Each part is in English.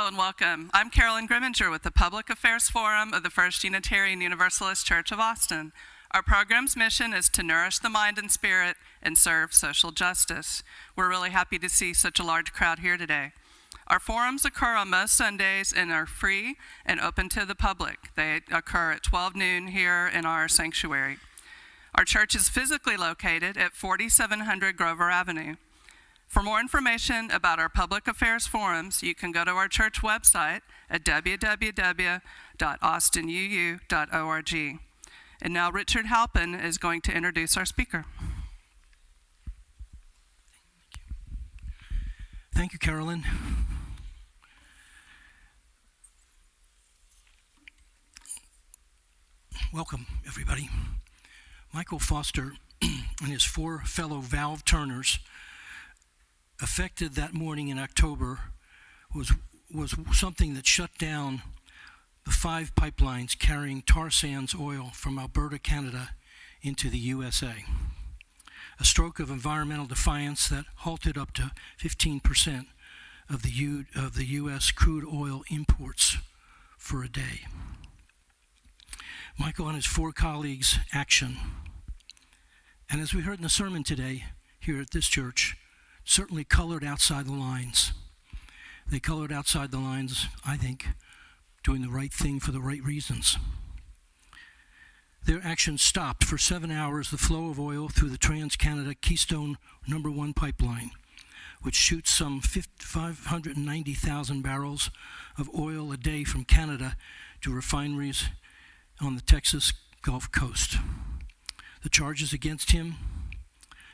and welcome. I'm Carolyn Grimminger with the Public Affairs Forum of the First Unitarian Universalist Church of Austin. Our program's mission is to nourish the mind and spirit and serve social justice. We're really happy to see such a large crowd here today. Our forums occur on most Sundays and are free and open to the public. They occur at 12 noon here in our sanctuary. Our church is physically located at 4700 Grover Avenue. For more information about our public affairs forums, you can go to our church website at www.austinuu.org. And now Richard Halpin is going to introduce our speaker. Thank you, Carolyn. Welcome, everybody. Michael Foster and his 4 fellow valve turners affected that morning in October was something that shut down the 5 pipelines carrying tar sands oil from Alberta, Canada, into the USA. A stroke of environmental defiance that halted up to 15% of the U.S. crude oil imports for a day. Michael and his 4 colleagues' action, and as we heard in the sermon today here at this church, certainly colored outside the lines. They colored outside the lines, I think, doing the right thing for the right reasons. Their actions stopped for 7 hours the flow of oil through the Trans-Canada Keystone No. 1 pipeline, which shoots some 590,000 barrels of oil a day from Canada to refineries on the Texas Gulf Coast. The charges against him,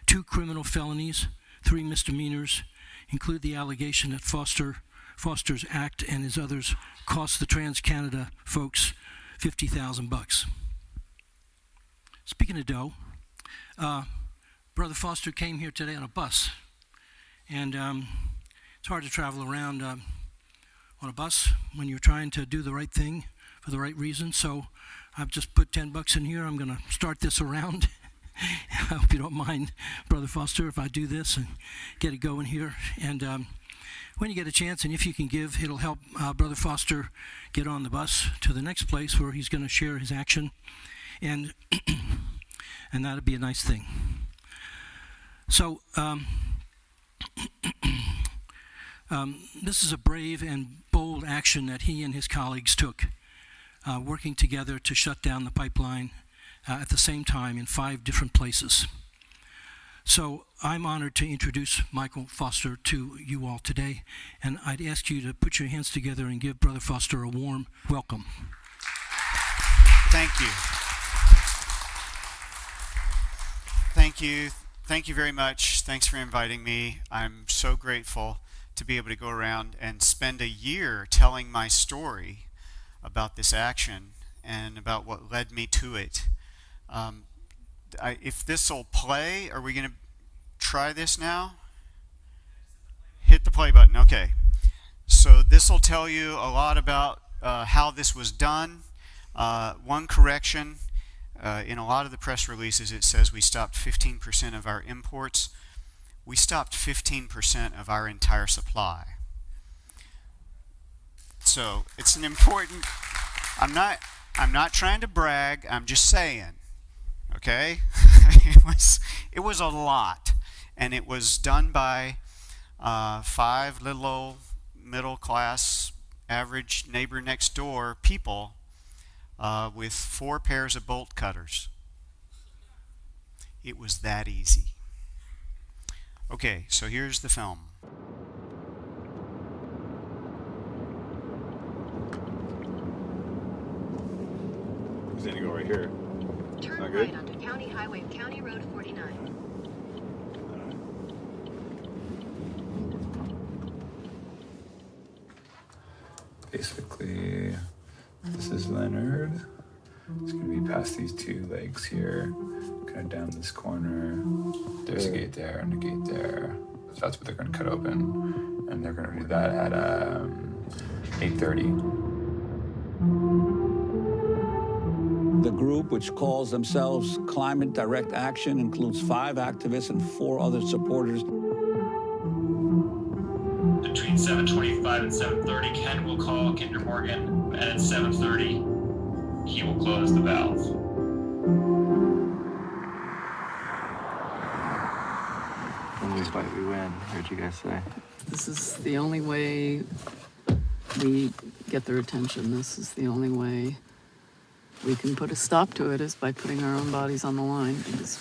2 criminal felonies, 3 misdemeanors, include the allegation that Foster's act and his others cost the Trans-Canada folks $50,000. Speaking of dough, Brother Foster came here today on a bus, and it's hard to travel around on a bus when you're trying to do the right thing for the right reason, so I've just put $10 in here. I'm going to start this around. I hope you don't mind, Brother Foster, if I do this and get it going here. And when you get a chance, and if you can give, it'll help Brother Foster get on the bus to the next place where he's going to share his action. And and that'd be a nice thing. So this is a brave and bold action that he and his colleagues took, working together to shut down the pipeline at the same time in 5 different places. So I'm honored to introduce Michael Foster to you all today, and I'd ask you to put your hands together and give Brother Foster a warm welcome. Thank you. Thank you. Thank you very much. Thanks for inviting me. I'm so grateful to be able to go around and spend a year telling my story about this action and about what led me to it. If this will play, are we going to try this now? Hit the play button. Okay. So this will tell you a lot about how this was done. One correction, in a lot of the press releases it says we stopped 15% of our imports. We stopped 15% of our entire supply. So it's an important, I'm not trying to brag, I'm just saying. Okay? it was a lot, and it was done by 5 little old middle class average neighbor next door people with 4 pairs of bolt cutters. It was that easy. Okay, so here's the film. He's gonna go right here. Turn right onto County Highway, County Road 49. Basically, this is Leonard. It's gonna be past these 2 legs here, kind of down this corner. There's a gate there and a gate there. So that's what they're gonna cut open, and they're gonna do that at 8:30. The group, which calls themselves Climate Direct Action, includes 5 activists and 4 other supporters. between 7:25 and 7:30, Ken will call Kinder Morgan, and at 7:30, he will close the valve. When we fight, we win. Heard you guys say. This is the only way we get their attention. This is the only way we can put a stop to it, is by putting our own bodies on the line, because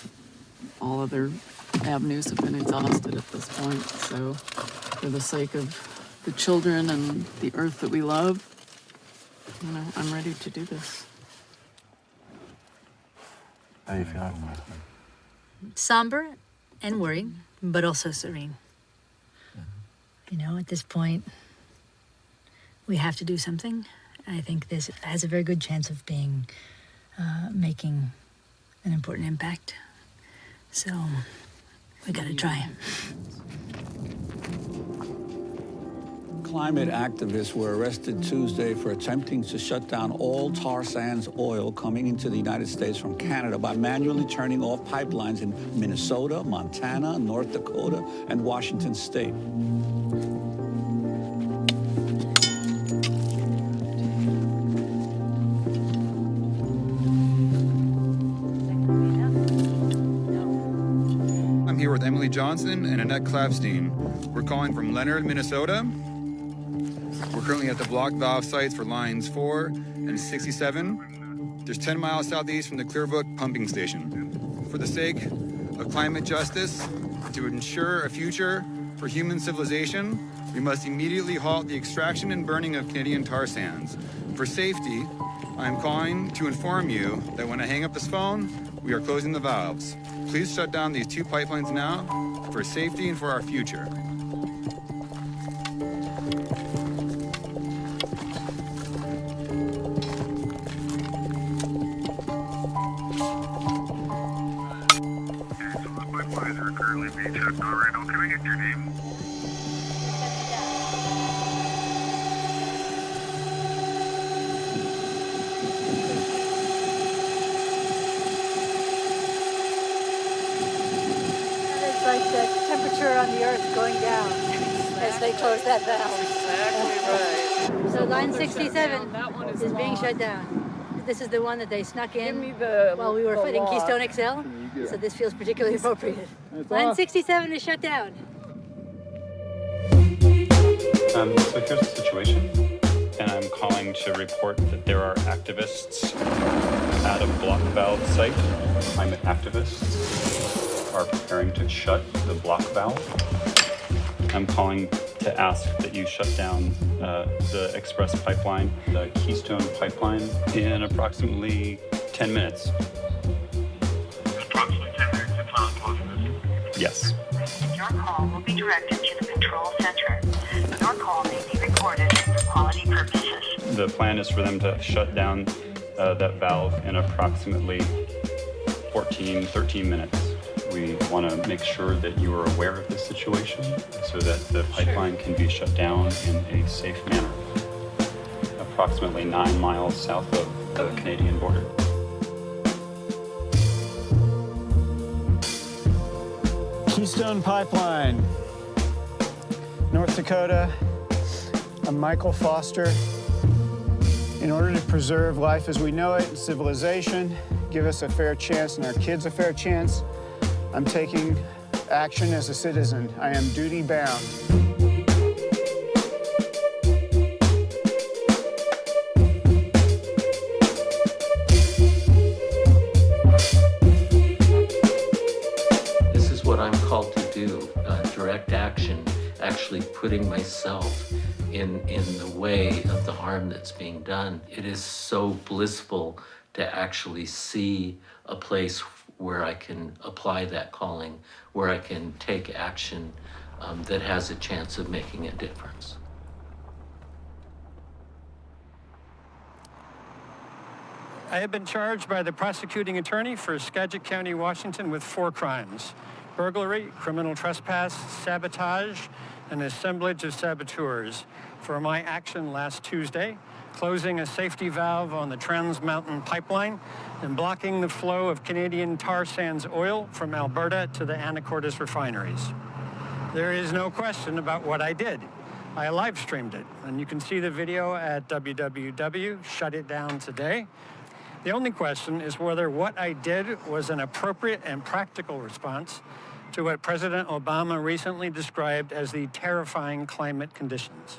all other avenues have been exhausted at this point. So for the sake of the children and the earth that we love, you know, I'm ready to do this. How do you feel? Somber and worried, but also serene. You know, at this point, we have to do something. I think this has a very good chance of being, making an important impact. So, we gotta try. Climate activists were arrested Tuesday for attempting to shut down all tar sands oil coming into the United States from Canada by manually turning off pipelines in Minnesota, Montana, North Dakota, and Washington State. I'm here with Emily Johnson and Annette Clapstein. We're calling from Leonard, Minnesota. We're currently at the block valve sites for lines 4 and 67. There's 10 miles southeast from the Clearbrook pumping station. For the sake of climate justice, to ensure a future for human civilization, we must immediately halt the extraction and burning of Canadian tar sands. For safety, I'm calling to inform you that when I hang up this phone, we are closing the valves. Please shut down these 2 pipelines now for safety and for our future. It's like the temperature on the earth going down as they close that valve. Exactly right. So line 67 is being shut down. This is the one that they snuck in while we were fighting Keystone XL. So this feels particularly appropriate. Line 67 is shut down. So here's the situation, and I'm calling to report that there are activists at a block valve site. Climate activists are preparing to shut the block valve. I'm calling to ask that you shut down the express pipeline, the Keystone pipeline, in approximately 10 minutes. Approximately 10 minutes, it's not close. Yes. Your call will be directed to the control center. Your call may be recorded for quality purposes. The plan is for them to shut down that valve in approximately 13 minutes. We want to make sure that you are aware of this situation so that the pipeline can be shut down in a safe manner. Approximately 9 miles south of the Canadian border. Keystone Pipeline, North Dakota. I'm Michael Foster. In order to preserve life as we know it and civilization, give us a fair chance and our kids a fair chance, I'm taking action as a citizen. I am duty bound. This is what I'm called to do, direct action, actually putting myself in the way of the harm that's being done. It is so blissful to actually see a place where I can apply that calling, where I can take action that has a chance of making a difference. I have been charged by the prosecuting attorney for Skagit County, Washington, with 4 crimes: burglary, criminal trespass, sabotage, and assemblage of saboteurs for my action last Tuesday, closing a safety valve on the Trans Mountain pipeline and blocking the flow of Canadian tar sands oil from Alberta to the Anacortes refineries. There is no question about what I did. I live streamed it, and you can see the video at www.shutitdowntoday. The only question is whether what I did was an appropriate and practical response to what President Obama recently described as the terrifying climate conditions.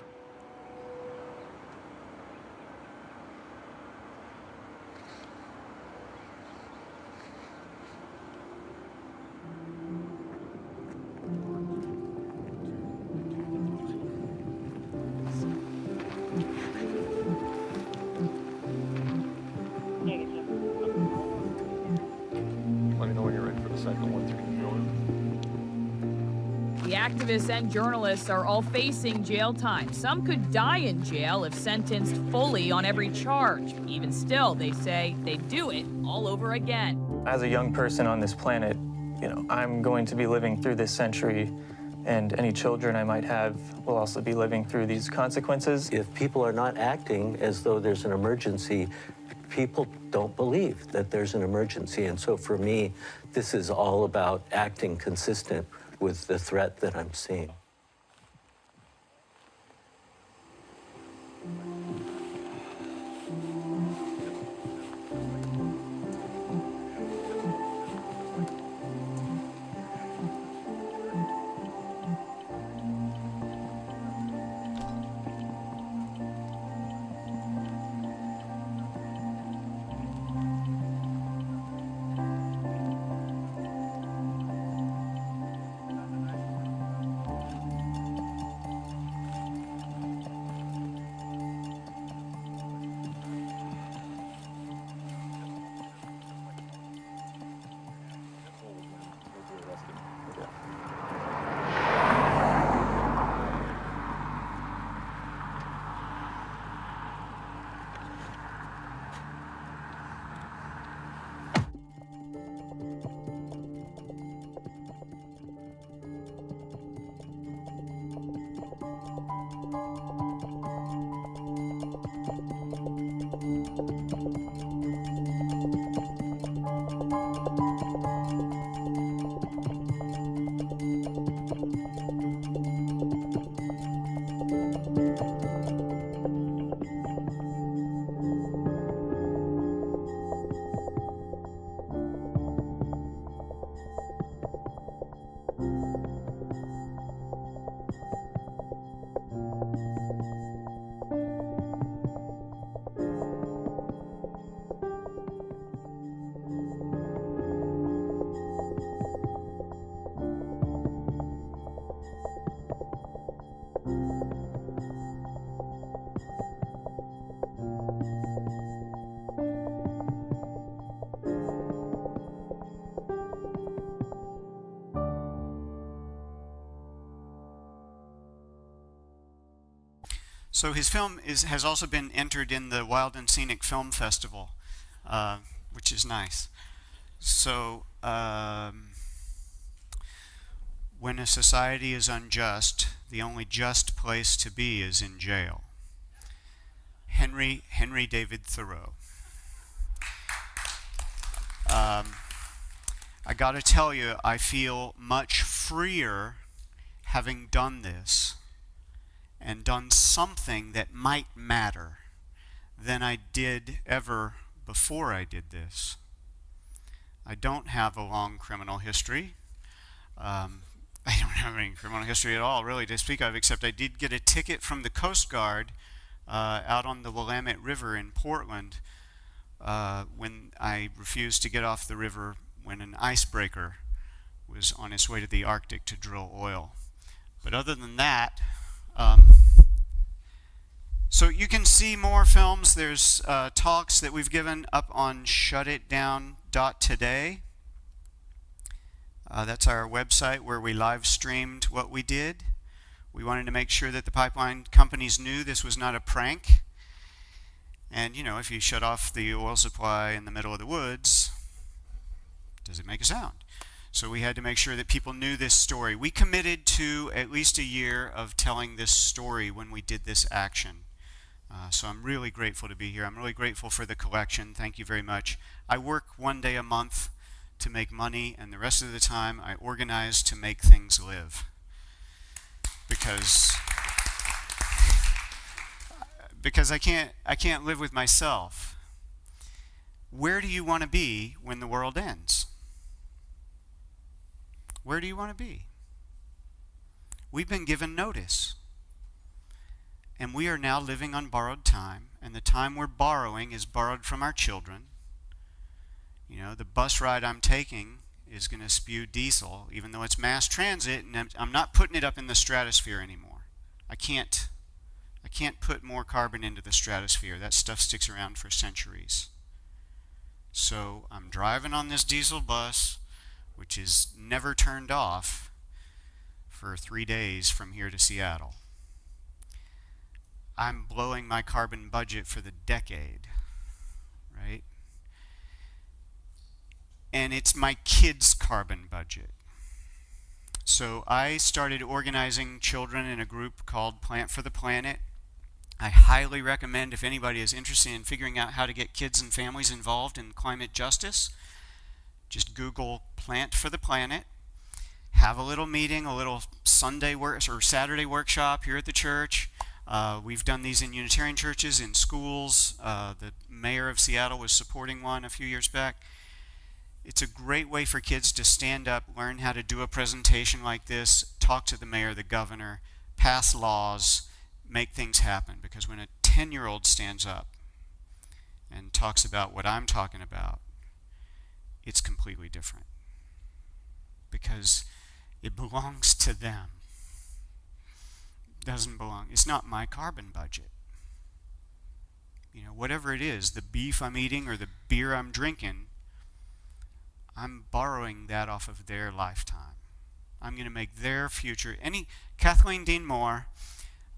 Let me know when you're ready for the second one. The activists and journalists are all facing jail time. Some could die in jail if sentenced fully on every charge. Even still, they say they'd do it all over again. As a young person on this planet, I'm going to be living through this century, and any children I might have will also be living through these consequences. If people are not acting as though there's an emergency, people don't believe that there's an emergency. And so for me, this is all about acting consistent with the threat that I'm seeing. So his film has also been entered in the Wild and Scenic Film Festival, which is nice. So, when a society is unjust, the only just place to be is in jail. Henry David Thoreau. I gotta tell you, I feel much freer having done this and done something that might matter than I did ever before I did this. I don't have a long criminal history. I don't have any criminal history at all, really, to speak of, except I did get a ticket from the Coast Guard out on the Willamette River in Portland when I refused to get off the river when an icebreaker was on its way to the Arctic to drill oil. But other than that, so you can see more films. There's talks that we've given up on shutitdown.today. That's our website where we live streamed what we did. We wanted to make sure that the pipeline companies knew this was not a prank. And, you know, if you shut off the oil supply in the middle of the woods, does it make a sound? So we had to make sure that people knew this story. We committed to at least a year of telling this story when we did this action. So I'm really grateful to be here. I'm really grateful for the collection. Thank you very much. I work one day a month to make money, and the rest of the time I organize to make things live. Because because I can't live with myself. Where do you want to be when the world ends? Where do you want to be? We've been given notice. And we are now living on borrowed time, and the time we're borrowing is borrowed from our children. You know, the bus ride I'm taking is going to spew diesel, even though it's mass transit, and I'm not putting it up in the stratosphere anymore. I can't put more carbon into the stratosphere. That stuff sticks around for centuries. So I'm driving on this diesel bus, which is never turned off, for 3 days from here to Seattle. I'm blowing my carbon budget for the decade, right? And it's my kids' carbon budget. So I started organizing children in a group called Plant for the Planet. I highly recommend, if anybody is interested in figuring out how to get kids and families involved in climate justice, just Google Plant for the Planet. Have a little meeting, a little Saturday workshop here at the church. We've done these in Unitarian churches, in schools. The mayor of Seattle was supporting one a few years back. It's a great way for kids to stand up, learn how to do a presentation like this, talk to the mayor, the governor, pass laws, make things happen. Because when a 10-year-old stands up and talks about what I'm talking about, it's completely different. Because it belongs to them. Doesn't belong. It's not my carbon budget. You know, whatever it is, the beef I'm eating or the beer I'm drinking, I'm borrowing that off of their lifetime. I'm going to make their future. Kathleen Dean Moore,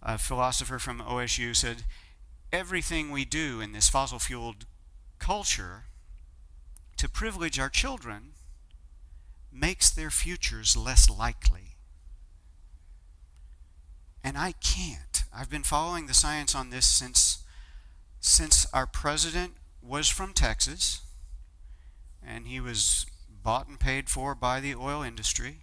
a philosopher from OSU, said, everything we do in this fossil-fueled culture to privilege our children makes their futures less likely. And I can't. I've been following the science on this since our president was from Texas, and he was bought and paid for by the oil industry,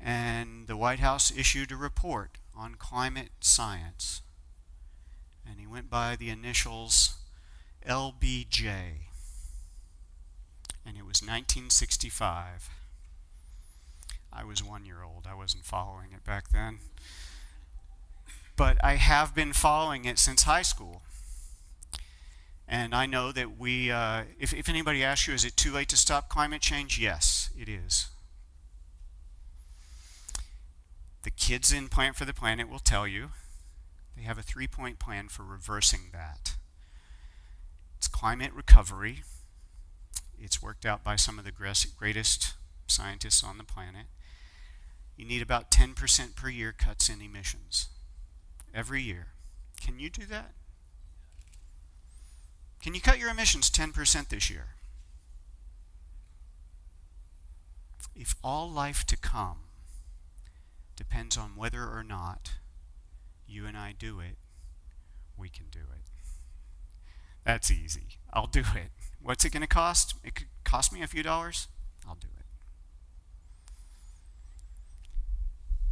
and the White House issued a report on climate science, and he went by the initials LBJ, and it was 1965. I was 1 year old. I wasn't following it back then. But I have been following it since high school. And I know that if anybody asks you, is it too late to stop climate change? Yes, it is. The kids in Plant for the Planet will tell you they have a 3-point plan for reversing that. It's climate recovery. It's worked out by some of the greatest scientists on the planet. You need about 10% per year cuts in emissions every year. Can you do that? Can you cut your emissions 10% this year? If all life to come depends on whether or not you and I do it, we can do it. That's easy. I'll do it. What's it going to cost? It could cost me a few dollars. I'll do it.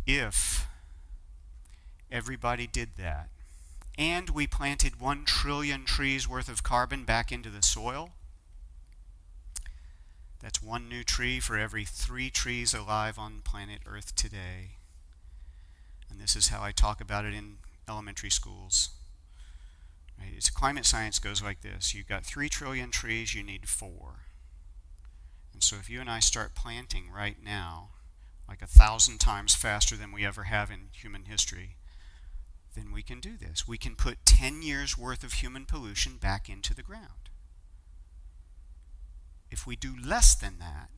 If everybody did that, and we planted 1 trillion trees worth of carbon back into the soil, that's 1 new tree for every 3 trees alive on planet Earth today. And this is how I talk about it in elementary schools. Right? It's climate science goes like this. You've got 3 trillion trees, you need 4. And so if you and I start planting right now, like 1,000 times faster than we ever have in human history, then we can do this. We can put 10 years worth of human pollution back into the ground. If we do less than that,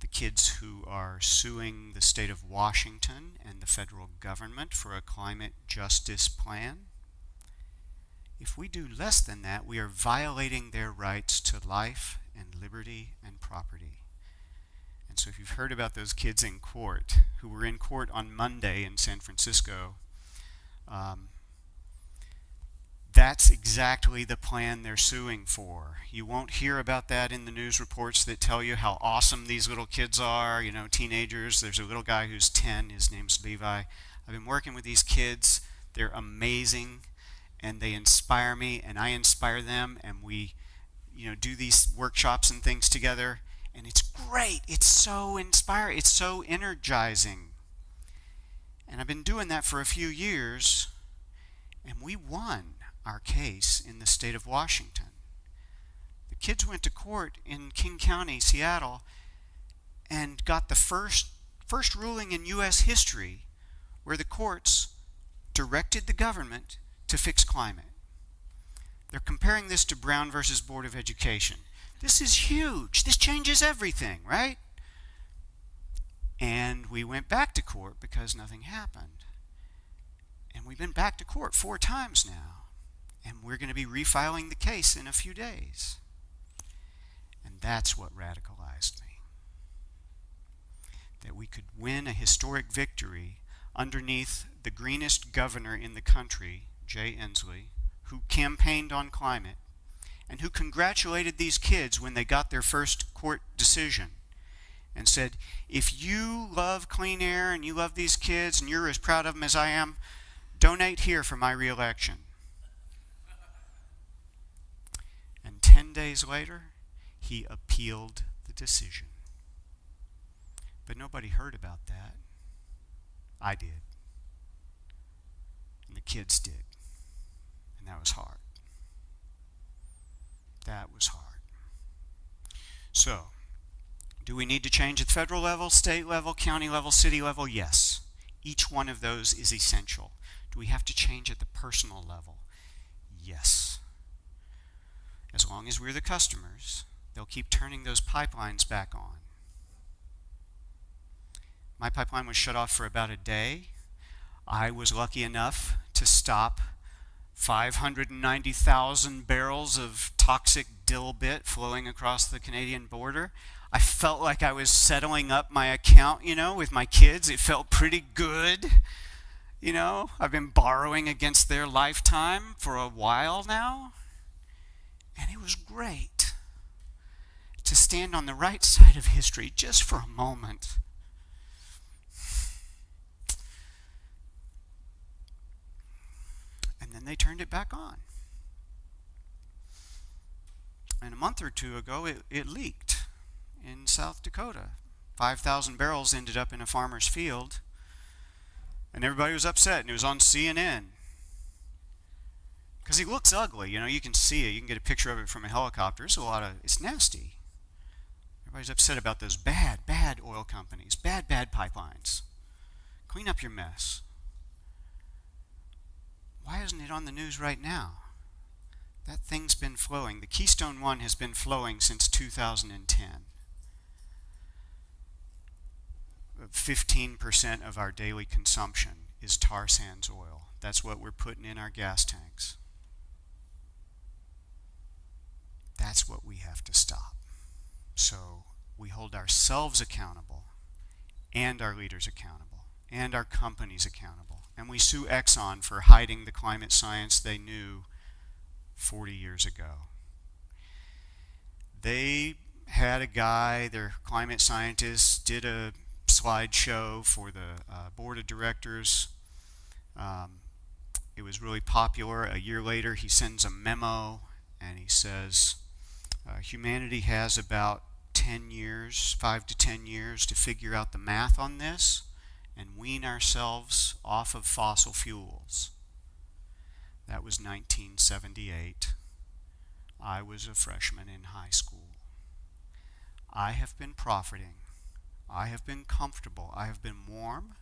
the kids who are suing the state of Washington and the federal government for a climate justice plan, if we do less than that, we are violating their rights to life and liberty and property. And so if you've heard about those kids in court, who were in court on Monday in San Francisco, that's exactly the plan they're suing for. You won't hear about that in the news reports that tell you how awesome these little kids are, teenagers. There's a little guy who's 10, his name's Levi. I've been working with these kids. They're amazing, and they inspire me, and I inspire them, and we, do these workshops and things together, and it's great. It's so inspiring. It's so energizing. And I've been doing that for a few years, and we won our case in the state of Washington. The kids went to court in King County, Seattle, and got the first ruling in U.S. history where the courts directed the government to fix climate. They're comparing this to Brown versus Board of Education. This is huge. This changes everything, right? And we went back to court because nothing happened. And we've been back to court 4 times now. And we're going to be refiling the case in a few days. And that's what radicalized me. That we could win a historic victory underneath the greenest governor in the country, Jay Inslee, who campaigned on climate, and who congratulated these kids when they got their first court decision and said, if you love clean air and you love these kids and you're as proud of them as I am, donate here for my reelection. And 10 days later, he appealed the decision. But nobody heard about that. I did. And the kids did. And that was hard. That was hard. So, do we need to change at the federal level, state level, county level, city level? Yes. Each one of those is essential. Do we have to change at the personal level? Yes. As long as we're the customers, they'll keep turning those pipelines back on. My pipeline was shut off for about a day. I was lucky enough to stop 590,000 barrels of toxic dilbit flowing across the Canadian border. I felt like I was settling up my account, with my kids. It felt pretty good. I've been borrowing against their lifetime for a while now. And it was great to stand on the right side of history just for a moment. And then they turned it back on. And a month or two ago, it leaked in South Dakota. 5,000 barrels ended up in a farmer's field. And everybody was upset, and it was on CNN. Because he looks ugly, you can see it. You can get a picture of it from a helicopter. It's nasty. Everybody's upset about those bad oil companies, bad pipelines. Clean up your mess. Why isn't it on the news right now? That thing's been flowing. The Keystone 1 has been flowing since 2010. 15% of our daily consumption is tar sands oil. That's what we're putting in our gas tanks. That's what we have to stop. So we hold ourselves accountable, and our leaders accountable, and our companies accountable. And we sue Exxon for hiding the climate science they knew 40 years ago. They had a guy, their climate scientists, did a slideshow for the board of directors. It was really popular. A year later, he sends a memo and he says, humanity has about 10 years, 5 to 10 years to figure out the math on this and wean ourselves off of fossil fuels. That was 1978. I was a freshman in high school. I have been profiting. I have been comfortable. I have been warm.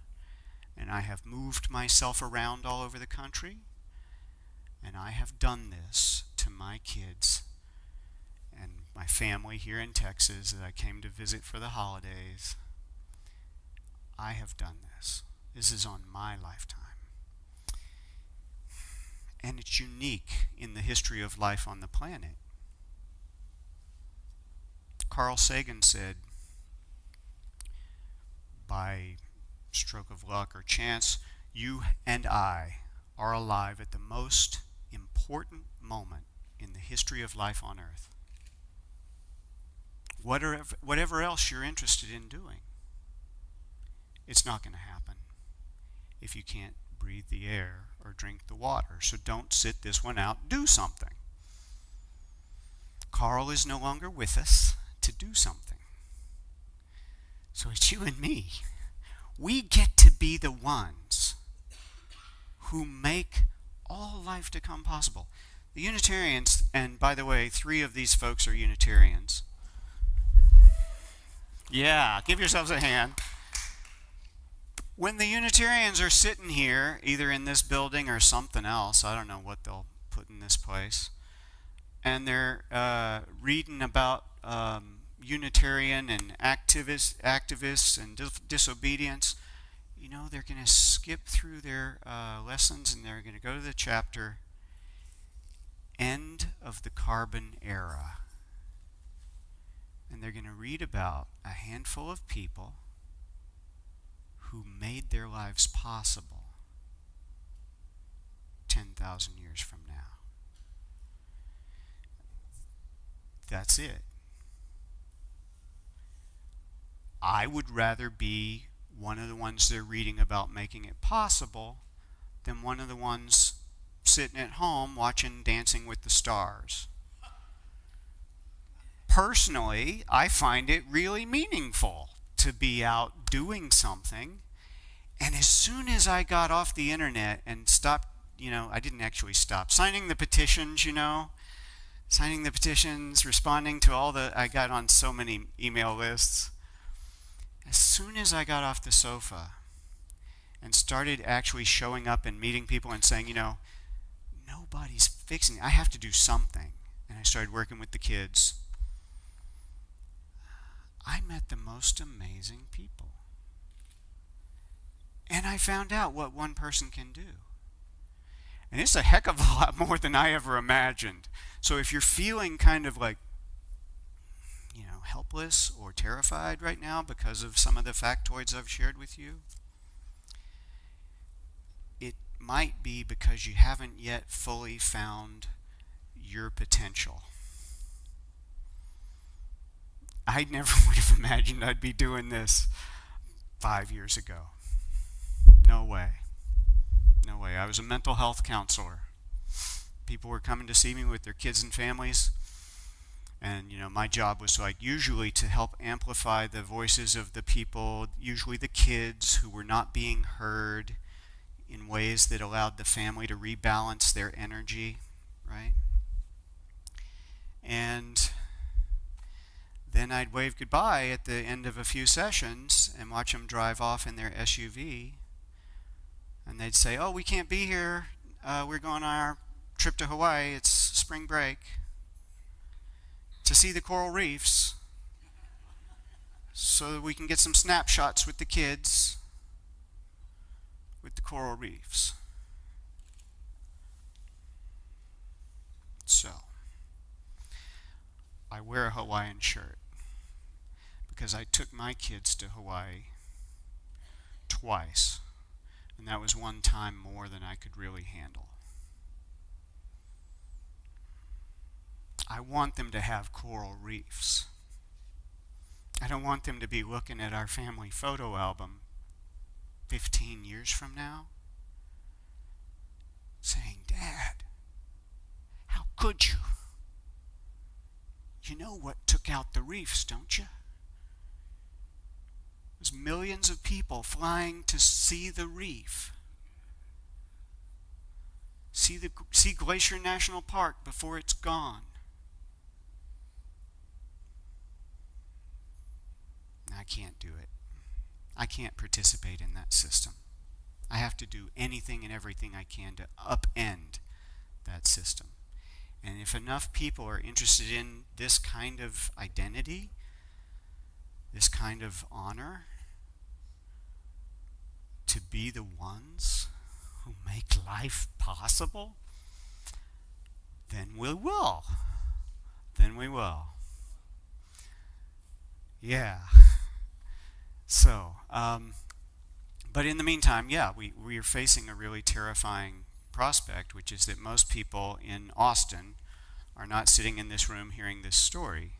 And I have moved myself around all over the country. And I have done this to my kids and my family here in Texas that I came to visit for the holidays. I have done this. This is on my lifetime. And it's unique in the history of life on the planet. Carl Sagan said, by stroke of luck or chance, you and I are alive at the most important moment in the history of life on earth. Whatever else you're interested in doing, it's not going to happen if you can't breathe the air or drink the water. So don't sit this one out. Do something. Carl is no longer with us to do something. So it's you and me. We get to be the ones who make all life to come possible. The Unitarians, and by the way, 3 of these folks are Unitarians. Yeah, give yourselves a hand. When the Unitarians are sitting here, either in this building or something else, I don't know what they'll put in this place, and they're reading about Unitarian and activists and disobedience, you know, they're going to skip through their lessons and they're going to go to the chapter End of the Carbon Era. And they're going to read about a handful of people who made their lives possible 10,000 years from now. That's it. I would rather be one of the ones they're reading about making it possible than one of the ones sitting at home watching Dancing with the Stars. Personally, I find it really meaningful to be out doing something. And as soon as I got off the internet and stopped, I didn't actually stop signing the petitions, signing the petitions, responding to I got on so many email lists. As soon as I got off the sofa and started actually showing up and meeting people and saying, nobody's fixing it, I have to do something. And I started working with the kids. I met the most amazing people. And I found out what one person can do. And it's a heck of a lot more than I ever imagined. So if you're feeling kind of like, helpless or terrified right now because of some of the factoids I've shared with you, it might be because you haven't yet fully found your potential. I never would have imagined I'd be doing this 5 years ago. No way. No way. I was a mental health counselor. People were coming to see me with their kids and families. And, my job was usually to help amplify the voices of the people, usually the kids who were not being heard in ways that allowed the family to rebalance their energy, right? And then I'd wave goodbye at the end of a few sessions and watch them drive off in their SUV. And they'd say, "Oh, we can't be here. We're going on our trip to Hawaii. It's spring break. To see the coral reefs so that we can get some snapshots with the kids with the coral reefs." So, I wear a Hawaiian shirt because I took my kids to Hawaii twice, and that was one time more than I could really handle. I want them to have coral reefs. I don't want them to be looking at our family photo album 15 years from now saying, "Dad, how could you? You know what took out the reefs, don't you? There's millions of people flying to see the reef. See Glacier National Park before it's gone." I can't do it. I can't participate in that system. I have to do anything and everything I can to upend that system. And if enough people are interested in this kind of identity, this kind of honor, to be the ones who make life possible, then we will. Then we will. Yeah. So, but in the meantime, we are facing a really terrifying prospect, which is that most people in Austin are not sitting in this room hearing this story.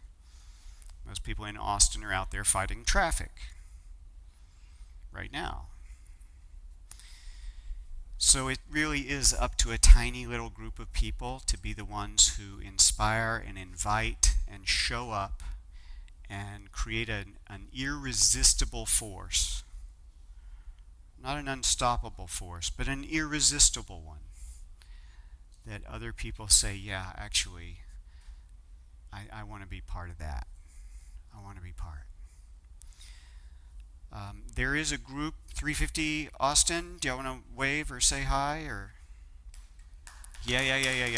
Most people in Austin are out there fighting traffic right now. So it really is up to a tiny little group of people to be the ones who inspire and invite and show up and create an irresistible force. Not an unstoppable force, but an irresistible one. That other people say, yeah, actually, I want to be part of that. I want to be part. There is a group, 350 Austin. Do y'all want to wave or say hi? Or yeah.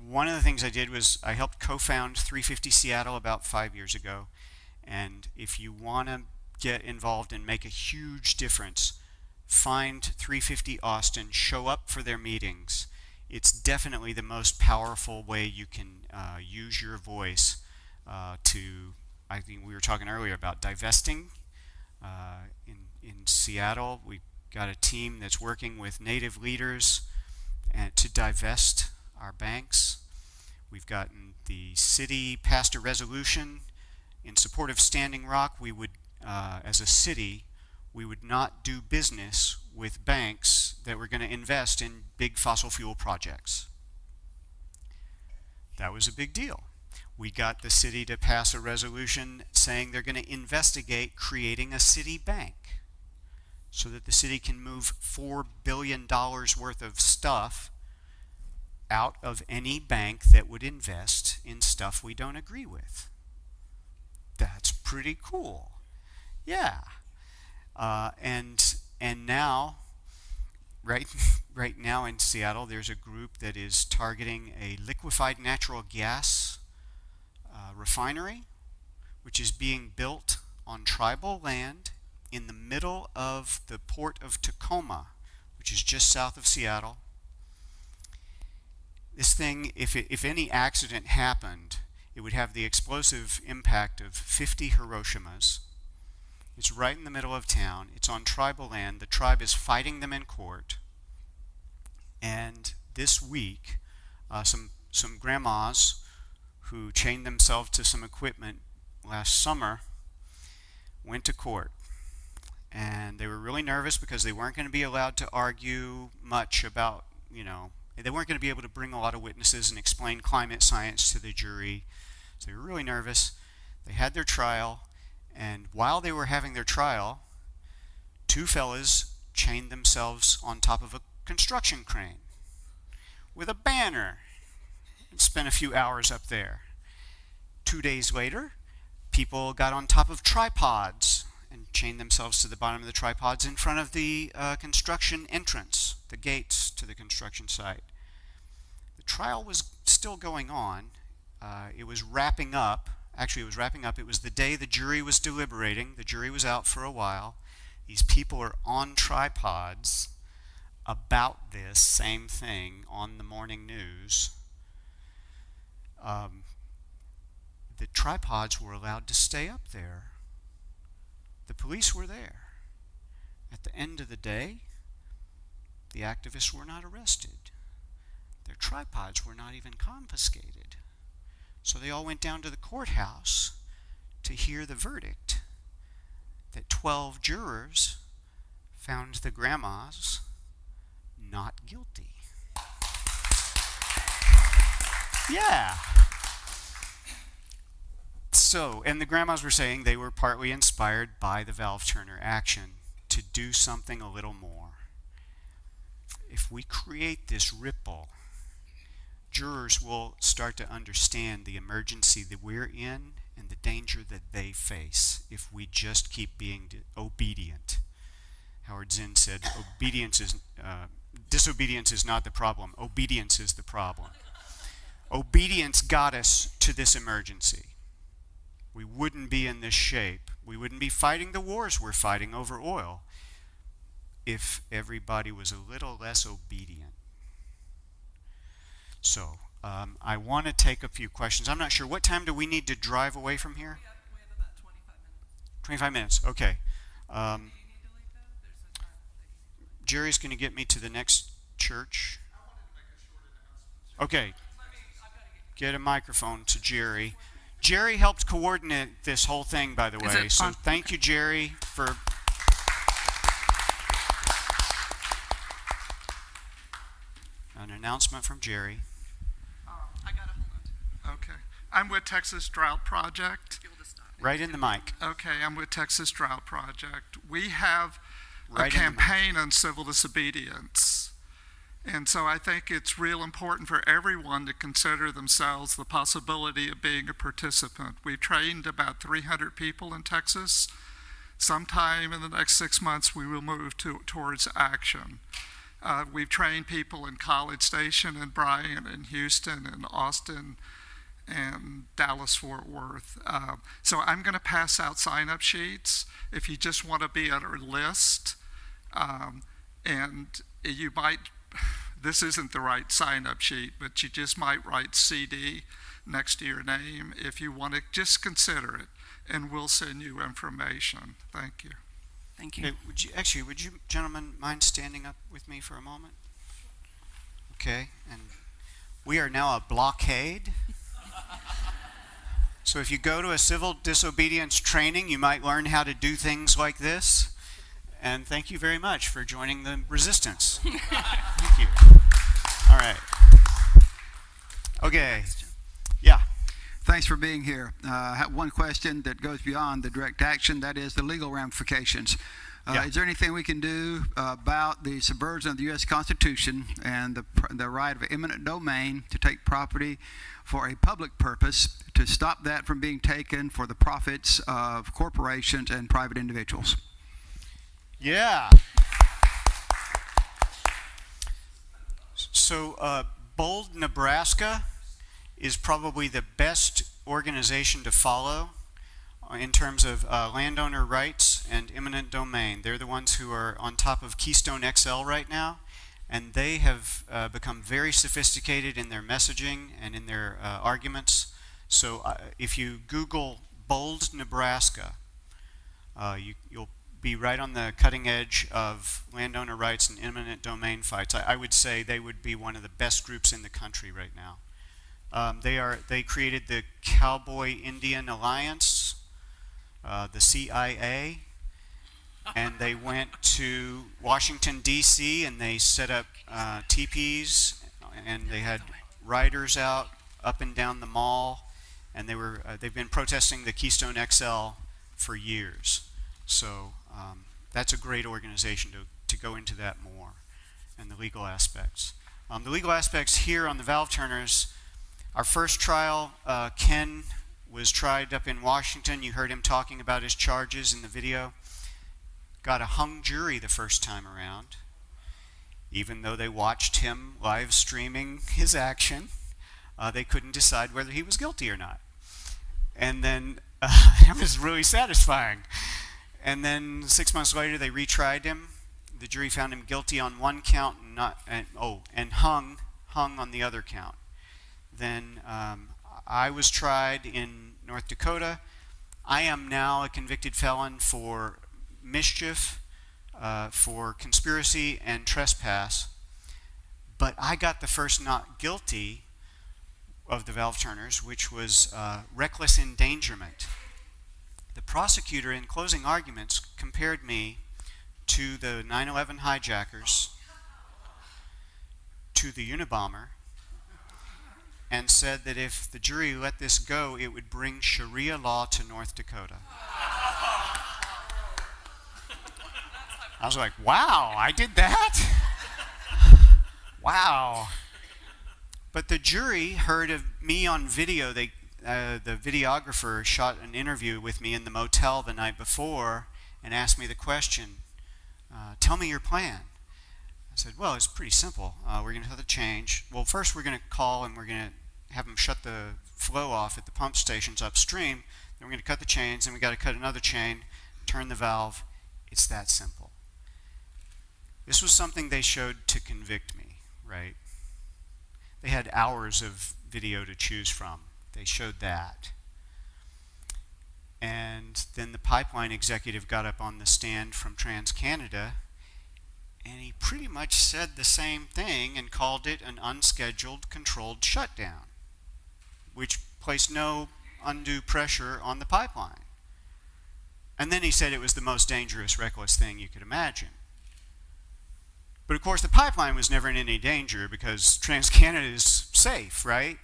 One of the things I did was I helped co-found 350 Seattle about 5 years ago. And if you want to get involved and make a huge difference, find 350 Austin, show up for their meetings. It's definitely the most powerful way you can use your voice to, I think we were talking earlier about divesting. In Seattle, we've got a team that's working with native leaders to divest our banks. We've gotten the city passed a resolution in support of Standing Rock. We would, as a city, we would not do business with banks that were going to invest in big fossil fuel projects. That was a big deal. We got the city to pass a resolution saying they're going to investigate creating a city bank so that the city can move $4 billion worth of stuff out of any bank that would invest in stuff we don't agree with. That's pretty cool. Yeah. And now, right now in Seattle, there's a group that is targeting a liquefied natural gas refinery, which is being built on tribal land in the middle of the port of Tacoma, which is just south of Seattle. This thing, if any accident happened, it would have the explosive impact of 50 Hiroshimas. It's right in the middle of town. It's on tribal land. The tribe is fighting them in court. And this week, some grandmas who chained themselves to some equipment last summer went to court. And they were really nervous because they weren't going to be allowed to argue much about, they weren't going to be able to bring a lot of witnesses and explain climate science to the jury. So they were really nervous. They had their trial. And while they were having their trial, two fellas chained themselves on top of a construction crane with a banner and spent a few hours up there. 2 days later, people got on top of tripods and chained themselves to the bottom of the tripods in front of the construction entrance, the gates to the construction site. The trial was still going on. It was wrapping up. Actually, it was wrapping up. It was the day the jury was deliberating. The jury was out for a while. These people are on tripods about this same thing on the morning news. The tripods were allowed to stay up there. The police were there. At the end of the day, the activists were not arrested. Their tripods were not even confiscated. So they all went down to the courthouse to hear the verdict that 12 jurors found the grandmas not guilty. Yeah. So, and the grandmas were saying they were partly inspired by the Valve Turner action to do something a little more. If we create this ripple, jurors will start to understand the emergency that we're in and the danger that they face if we just keep being obedient. Howard Zinn said, disobedience is not the problem. Obedience is the problem. Obedience got us to this emergency. We wouldn't be in this shape. We wouldn't be fighting the wars we're fighting over oil if everybody was a little less obedient. So, I want to take a few questions. I'm not sure. What time do we need to drive away from here? We have about 25 minutes. Okay. Jerry's going to get me to the next church. Okay. Get a microphone to Jerry. Jerry helped coordinate this whole thing, by the way. So thank you, Jerry, for... announcement from Jerry. Okay. I'm with Texas Drought Project. Right in the mic. Okay, I'm with Texas Drought Project. We have Right a in the mic. campaign on civil disobedience. And so I think it's real important for everyone to consider themselves the possibility of being a participant. We've trained about 300 people in Texas. Sometime in the next 6 months, we will move towards action. We've trained people in College Station and Bryan and Houston and Austin and Dallas-Fort Worth. So I'm going to pass out sign-up sheets if you just want to be on our list. And you might, this isn't the right sign-up sheet, but you just might write CD next to your name if you want to just consider it, and we'll send you information. Thank you. Thank you. Okay, would you gentlemen mind standing up with me for a moment? Okay, and we are now a blockade. So if you go to a civil disobedience training, you might learn how to do things like this. And thank you very much for joining the resistance. Thank you. All right. Okay. Yeah. Thanks for being here. I have one question that goes beyond the direct action, that is the legal ramifications. Is there anything we can do about the subversion of the U.S. Constitution and the right of eminent domain to take property for a public purpose to stop that from being taken for the profits of corporations and private individuals? Yeah. So Bold, Nebraska is probably the best organization to follow in terms of landowner rights and eminent domain. They're the ones who are on top of Keystone XL right now, and they have become very sophisticated in their messaging and in their arguments. So if you Google Bold, Nebraska, you'll be right on the cutting edge of landowner rights and eminent domain fights. I would say they would be one of the best groups in the country right now. They created the Cowboy Indian Alliance, the CIA, and they went to Washington, D.C., and they set up teepees, and they had riders out up and down the mall, and they've been protesting the Keystone XL for years. So that's a great organization to go into that more, and the legal aspects. The legal aspects here on the valve turners. Our first trial, Ken was tried up in Washington. You heard him talking about his charges in the video. Got a hung jury the first time around, even though they watched him live streaming his action. They couldn't decide whether he was guilty or not. And then it was really satisfying. And then 6 months later, they retried him. The jury found him guilty on one count and hung on the other count. Then I was tried in North Dakota. I am now a convicted felon for mischief, for conspiracy and trespass. But I got the first not guilty of the valve turners, which was reckless endangerment. The prosecutor in closing arguments compared me to the 9/11 hijackers, to the Unabomber, and said that if the jury let this go, it would bring Sharia law to North Dakota. I was like, wow, I did that? Wow. But the jury heard of me on video. The videographer shot an interview with me in the motel the night before and asked me the question, tell me your plan. I said, well, it's pretty simple. We're going to have to change. Well, first we're going to call and we're going to have them shut the flow off at the pump stations upstream. Then we're going to cut the chains, and we got to cut another chain, turn the valve. It's that simple. This was something they showed to convict me, right? They had hours of video to choose from. They showed that. And then the pipeline executive got up on the stand from TransCanada, and he pretty much said the same thing and called it an unscheduled controlled shutdown, which placed no undue pressure on the pipeline. And then he said it was the most dangerous, reckless thing you could imagine. But of course, the pipeline was never in any danger because TransCanada is safe, right?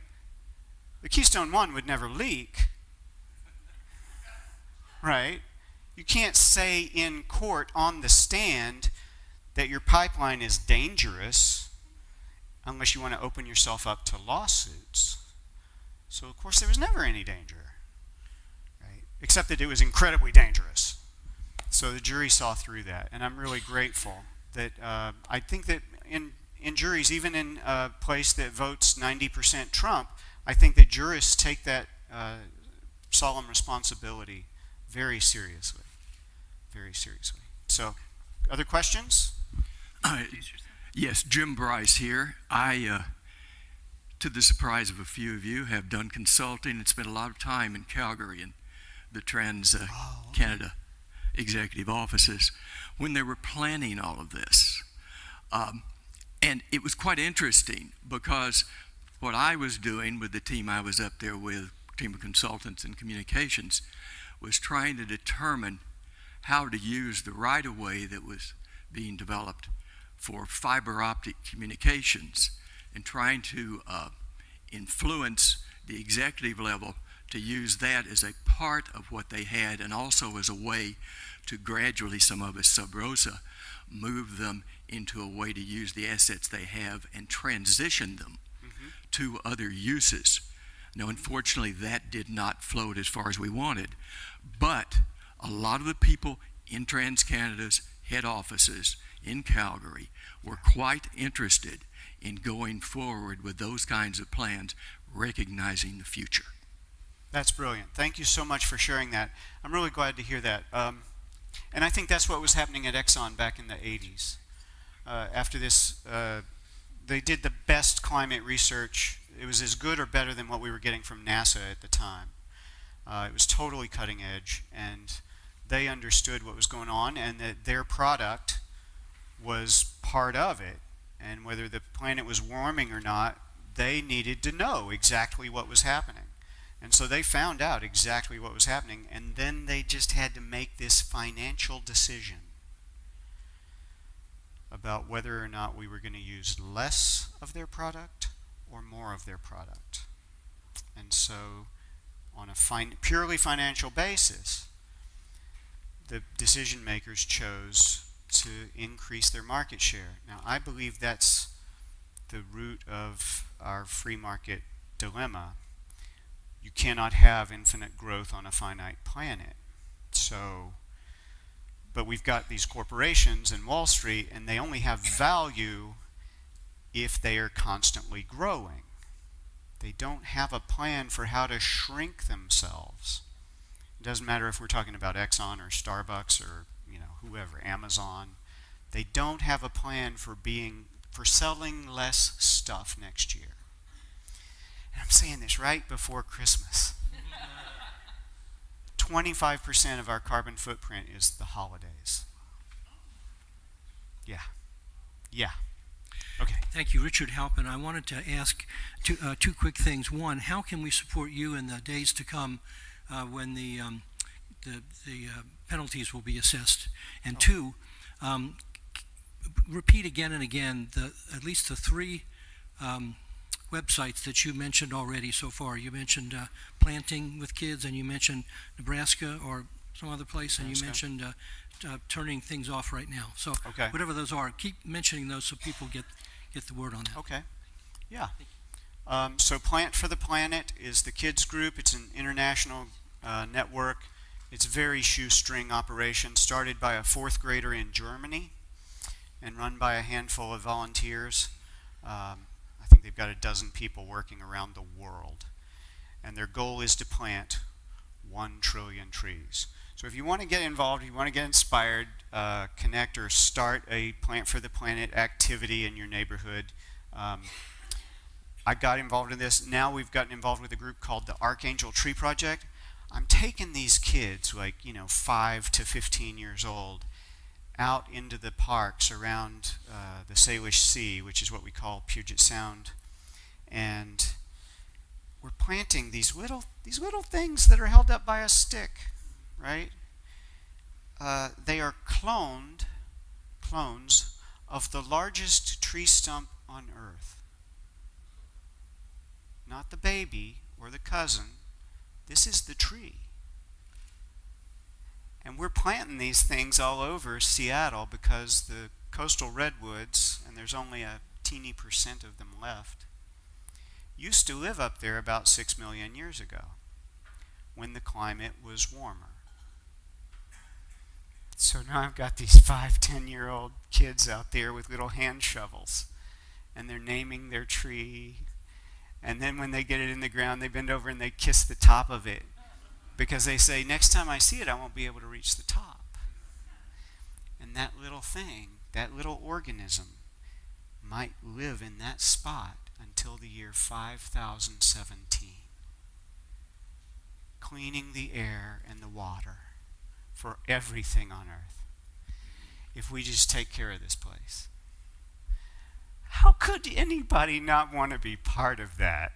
The Keystone 1 would never leak, right? You can't say in court on the stand that your pipeline is dangerous unless you want to open yourself up to lawsuits. So of course there was never any danger, right? Except that it was incredibly dangerous. So the jury saw through that, and I'm really grateful that I think that in juries, even in a place that votes 90% Trump, I think that jurists take that solemn responsibility very seriously, very seriously. So, other questions? Yes, Jim Bryce here. I, to the surprise of a few of you, have done consulting and spent a lot of time in Calgary in the TransCanada executive offices when they were planning all of this. And it was quite interesting because what I was doing with the team I was up there with, team of consultants and communications, was trying to determine how to use the right-of-way that was being developed for fiber optic communications and trying to influence the executive level to use that as a part of what they had and also as a way to gradually, some of us sub rosa, move them into a way to use the assets they have and transition them to other uses. Now, unfortunately, that did not float as far as we wanted, but a lot of the people in TransCanada's head offices in Calgary were quite interested in going forward with those kinds of plans, recognizing the future. That's brilliant. Thank you so much for sharing that. I'm really glad to hear that. And I think that's what was happening at Exxon back in the 80s. After this, they did the best climate research. It was as good or better than what we were getting from NASA at the time. It was totally cutting edge, and they understood what was going on and that their product was part of it. And whether the planet was warming or not, they needed to know exactly what was happening. And so they found out exactly what was happening, and then they just had to make this financial decision about whether or not we were going to use less of their product or more of their product. And so on a purely financial basis, the decision makers chose to increase their market share. Now, I believe that's the root of our free market dilemma. You cannot have infinite growth on a finite planet. So, but we've got these corporations in Wall Street, and they only have value if they are constantly growing. They don't have a plan for how to shrink themselves. It doesn't matter if we're talking about Exxon or Starbucks or whoever, Amazon. They don't have a plan for selling less stuff next year. And I'm saying this right before Christmas. 25% of our carbon footprint is the holidays. Yeah. Okay. Thank you, Richard Halpin. I wanted to ask two quick things. One, how can we support you in the days to come when the penalties will be assessed? And two, repeat again and again at least the three websites that you mentioned already so far. You mentioned planting with kids, and you mentioned Nebraska or some other place, and you mentioned turning things off right now. So whatever those are, keep mentioning those so people get the word on that. Okay. Yeah. So Plant for the Planet is the kids group. It's an international network. It's a very shoestring operation, started by a 4th grader in Germany and run by a handful of volunteers. I think they've got a dozen people working around the world. And their goal is to plant 1 trillion trees. So if you want to get involved, if you want to get inspired, connect or start a Plant for the Planet activity in your neighborhood. I got involved in this. Now we've gotten involved with a group called the Archangel Tree Project. I'm taking these kids, 5 to 15 years old, out into the parks around the Salish Sea, which is what we call Puget Sound, and we're planting these little things that are held up by a stick, right? They are clones of the largest tree stump on earth. Not the baby or the cousin. This is the tree. And we're planting these things all over Seattle because the coastal redwoods, and there's only a teeny percent of them left, used to live up there about 6 million years ago when the climate was warmer. So now I've got these 5, 10-year-old kids out there with little hand shovels, and they're naming their tree. And then when they get it in the ground, they bend over and they kiss the top of it because they say, next time I see it, I won't be able to reach the top. And that little thing, that little organism, might live in that spot until the year 5017, cleaning the air and the water for everything on earth, if we just take care of this place. How could anybody not want to be part of that,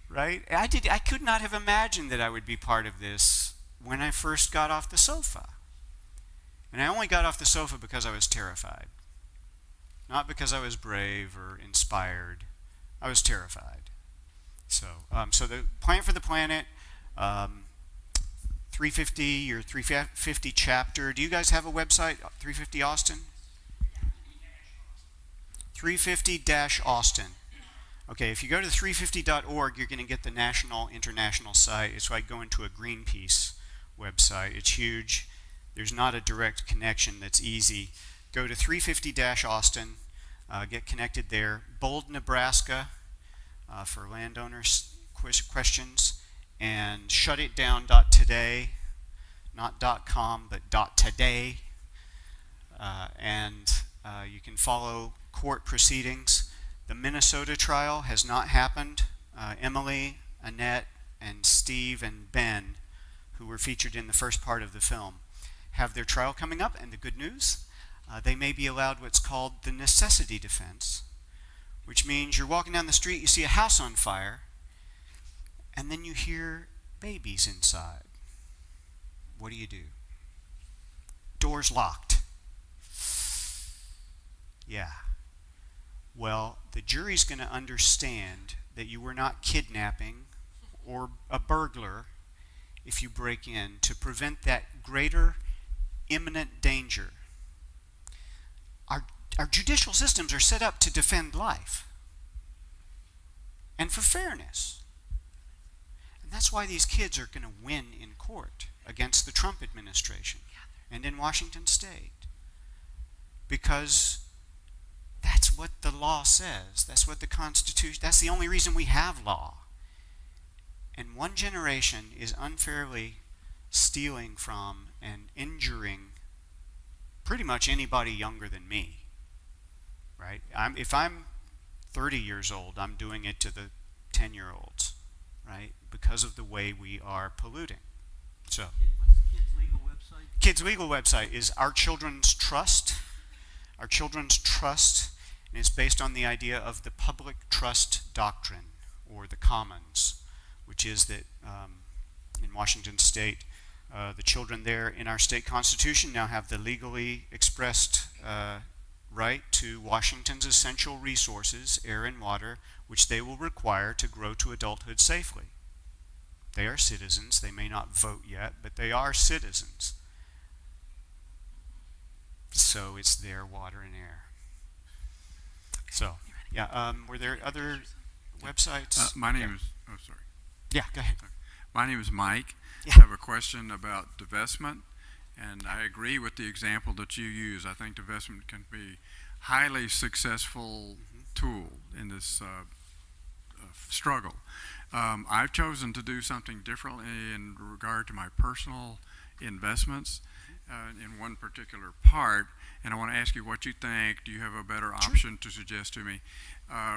right? I could not have imagined that I would be part of this when I first got off the sofa. And I only got off the sofa because I was terrified. Not because I was brave or inspired. I was terrified. So the Plan for the Planet, 350 or 350 chapter. Do you guys have a website, 350 Austin? 350-Austin. Okay, if you go to 350.org, you're going to get the national, international site. It's like going to a Greenpeace website. It's huge. There's not a direct connection that's easy. Go to 350-Austin, get connected there. Bold, Nebraska, for landowners questions. And shutitdown.today, not .com, but .today. You can follow court proceedings. The Minnesota trial has not happened. Emily, Annette, and Steve and Ben, who were featured in the first part of the film, have their trial coming up, and the good news, they may be allowed what's called the necessity defense, which means you're walking down the street, you see a house on fire, and then you hear babies inside. What do? Door's locked. Yeah. Well, the jury's going to understand that you were not kidnapping or a burglar if you break in, to prevent that greater imminent danger. Our judicial systems are set up to defend life and for fairness. And that's why these kids are going to win in court against the Trump administration and in Washington State. Because that's what the law says. That's what the Constitution, that's the only reason we have law. And one generation is unfairly stealing from and injuring pretty much anybody younger than me. Right? If I'm 30 years old, I'm doing it to the 10-year-olds, right? Because of the way we are polluting. So, What's the Kids Legal website? Kids Legal website is Our Children's Trust. Our Children's Trust, and it's based on the idea of the public trust doctrine, or the commons, which is that in Washington State, the children there in our state constitution now have the legally expressed right to Washington's essential resources, air and water, which they will require to grow to adulthood safely. They are citizens. They may not vote yet, but they are citizens. So it's their water and air. So, yeah, were there other websites? My name is, oh, sorry. Yeah, go ahead. My name is Mike. Yeah. I have a question about divestment, and I agree with the example that you use. I think divestment can be a highly successful tool in this struggle. I've chosen to do something differently in regard to my personal investments in one particular part, and I want to ask you what you think. Do you have a better option to suggest to me?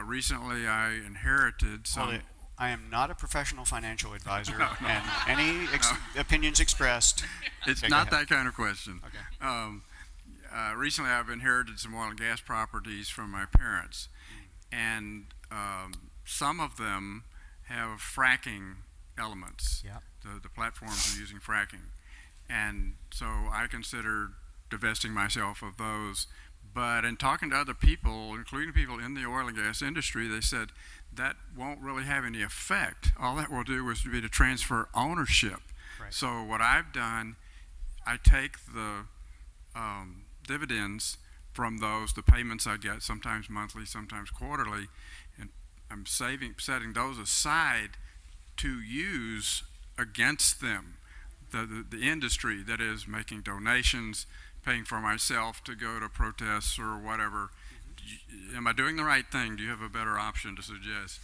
Recently, I inherited some... I am not a professional financial advisor, and any opinions expressed... It's not that kind of question. Okay. Recently, I've inherited some oil and gas properties from my parents, and some of them have fracking elements. Yeah. The platforms are using fracking. And so I considered divesting myself of those But in talking to other people, including people in the oil and gas industry, they said that won't really have any effect. All that will do is be to transfer ownership. Right. So what I've done, I take the dividends from those, the payments I get, sometimes monthly, sometimes quarterly, and I'm setting those aside to use against them, the industry that is making donations, paying for myself to go to protests or whatever. Am I doing the right thing? Do you have a better option to suggest?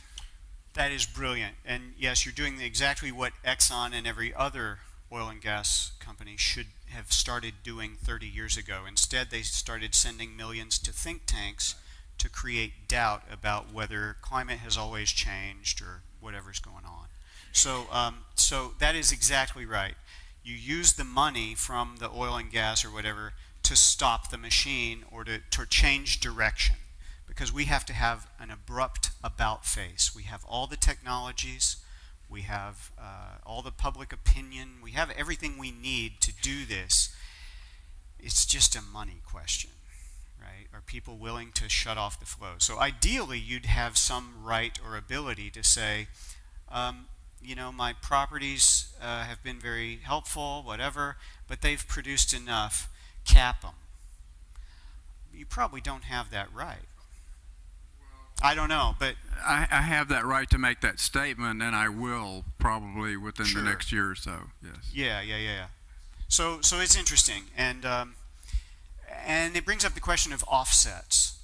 That is brilliant. And yes, you're doing exactly what Exxon and every other oil and gas company should have started doing 30 years ago. Instead, they started sending millions to think tanks to create doubt about whether climate has always changed or whatever's going on. So that is exactly right. You use the money from the oil and gas or whatever to stop the machine or to change direction, because we have to have an abrupt about face. We have all the technologies, we have all the public opinion, we have everything we need to do this. It's just a money question, right? Are people willing to shut off the flow? So ideally, you'd have some right or ability to say, you know, my properties have been very helpful, whatever, but they've produced enough, cap them. You probably don't have that right. I don't know, but I have that right to make that statement, and I will probably within Sure. the next year or so. Yes. Yeah. So it's interesting, and it brings up the question of offsets.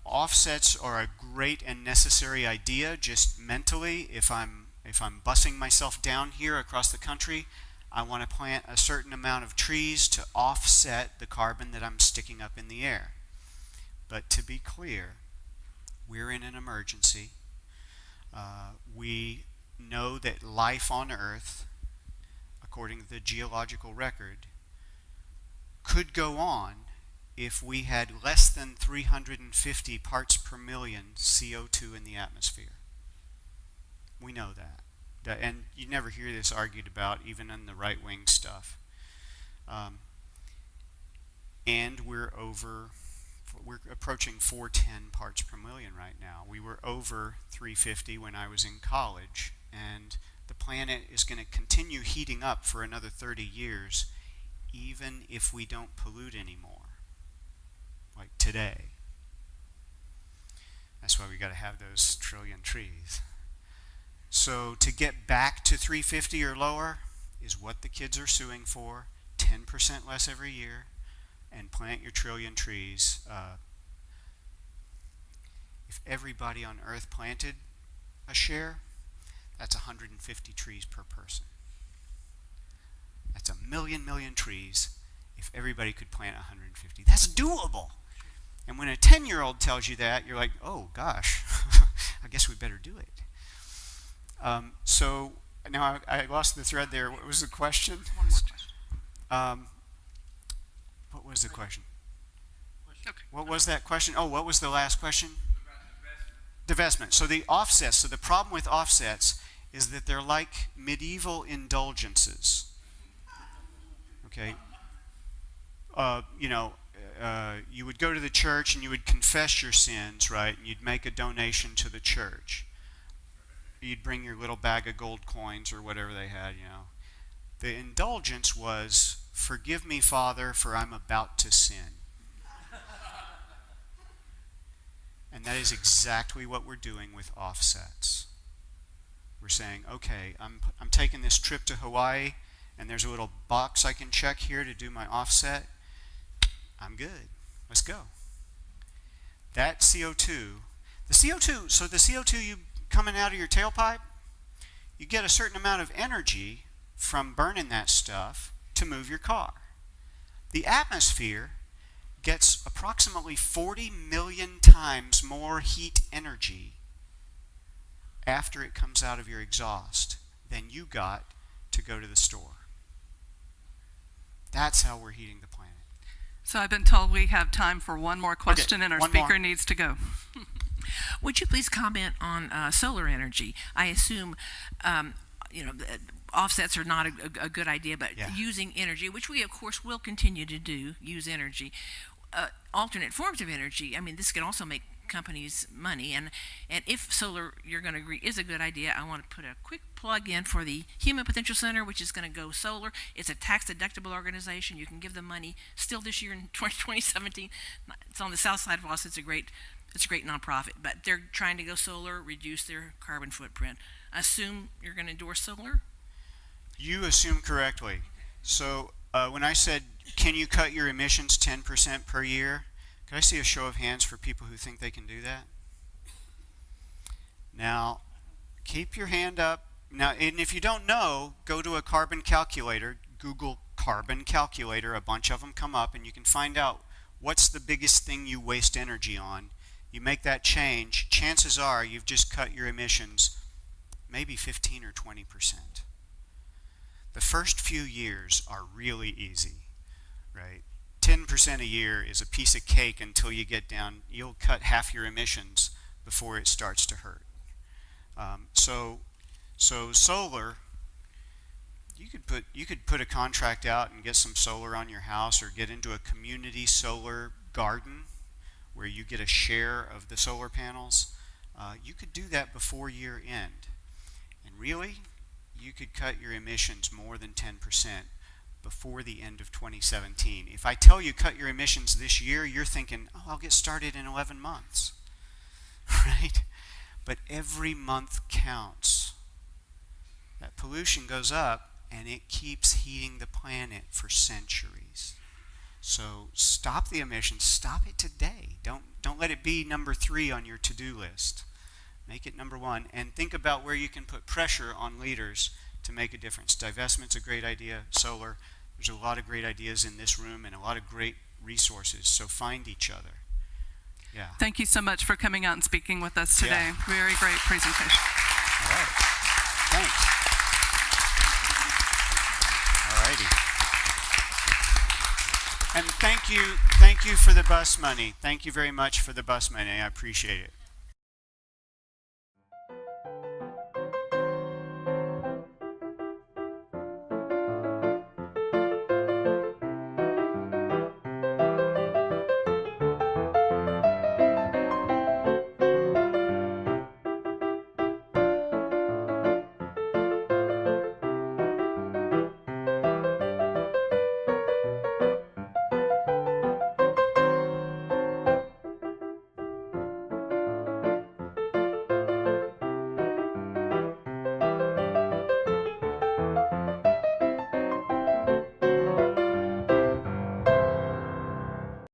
Offsets are a great and necessary idea, just mentally. If I'm bussing myself down here across the country, I want to plant a certain amount of trees to offset the carbon that I'm sticking up in the air. But to be clear, we're in an emergency. We know that life on Earth, according to the geological record, could go on if we had less than 350 parts per million CO2 in the atmosphere. We know that. And you never hear this argued about, even in the right-wing stuff. And we're approaching 410 parts per million right now. We were over 350 when I was in college, and the planet is going to continue heating up for another 30 years, even if we don't pollute anymore, like today. That's why we got to have those trillion trees. So to get back to 350 or lower is what the kids are suing for, 10% less every year, and plant your trillion trees. If everybody on Earth planted a share, that's 150 trees per person. That's a million trees if everybody could plant 150. That's doable. And when a 10-year-old tells you that, you're like, oh gosh, I guess we better do it. So now I lost the thread there. What was the question? One more question. What was the question? Okay. What was that question? Oh, what was the last question? Divestment. So the offsets. So the problem with offsets is that they're like medieval indulgences. Okay. You would go to the church and you would confess your sins, right? And you'd make a donation to the church. You'd bring your little bag of gold coins or whatever they had, you know. The indulgence was, forgive me, Father, for I'm about to sin. And that is exactly what we're doing with offsets. We're saying, okay, I'm taking this trip to Hawaii, and there's a little box I can check here to do my offset. I'm good. Let's go. That CO2, so the CO2 you coming out of your tailpipe, you get a certain amount of energy from burning that stuff to move your car. The atmosphere gets approximately 40 million times more heat energy after it comes out of your exhaust than you got to go to the store. That's how we're heating the planet. So I've been told we have time for one more question, and our one speaker more. needs to go. Would you please comment on solar energy? I assume, offsets are not a good idea, but Yeah. using energy, which we of course will continue to do, use energy. alternate forms of energy. I mean, this can also make companies money, and if solar, you're going to agree, is a good idea, I want to put a quick plug in for the Human Potential Center, which is going to go solar. It's a tax-deductible organization. You can give them money still this year in 2017. It's on the south side of Austin. It's a great nonprofit, but they're trying to go solar, reduce their carbon footprint. Assume you're going to endorse solar? You assume correctly. So when I said, can you cut your emissions 10% per year? Can I see a show of hands for people who think they can do that? Now, keep your hand up. Now, and if you don't know, go to a carbon calculator, Google carbon calculator, a bunch of them come up, and you can find out what's the biggest thing you waste energy on. You make that change, chances are you've just cut your emissions maybe 15 or 20%. The first few years are really easy, right? 10% a year is a piece of cake until you get down. You'll cut half your emissions before it starts to hurt. So solar, you could put a contract out and get some solar on your house, or get into a community solar garden where you get a share of the solar panels. You could do that before year end, and really, you could cut your emissions more than 10% before the end of 2017. If I tell you cut your emissions this year, you're thinking, oh, I'll get started in 11 months, right? But every month counts. That pollution goes up, and it keeps heating the planet for centuries. So stop the emissions. Stop it today. Don't let it be number 3 on your to-do list. Make it number 1, and think about where you can put pressure on leaders to make a difference. Divestment's a great idea. Solar, there's a lot of great ideas in this room and a lot of great resources, so find each other. Yeah. Thank you so much for coming out and speaking with us today. Yeah. Very great presentation. All right. Thanks. All righty. And thank you for the bus money. Thank you very much for the bus money. I appreciate it.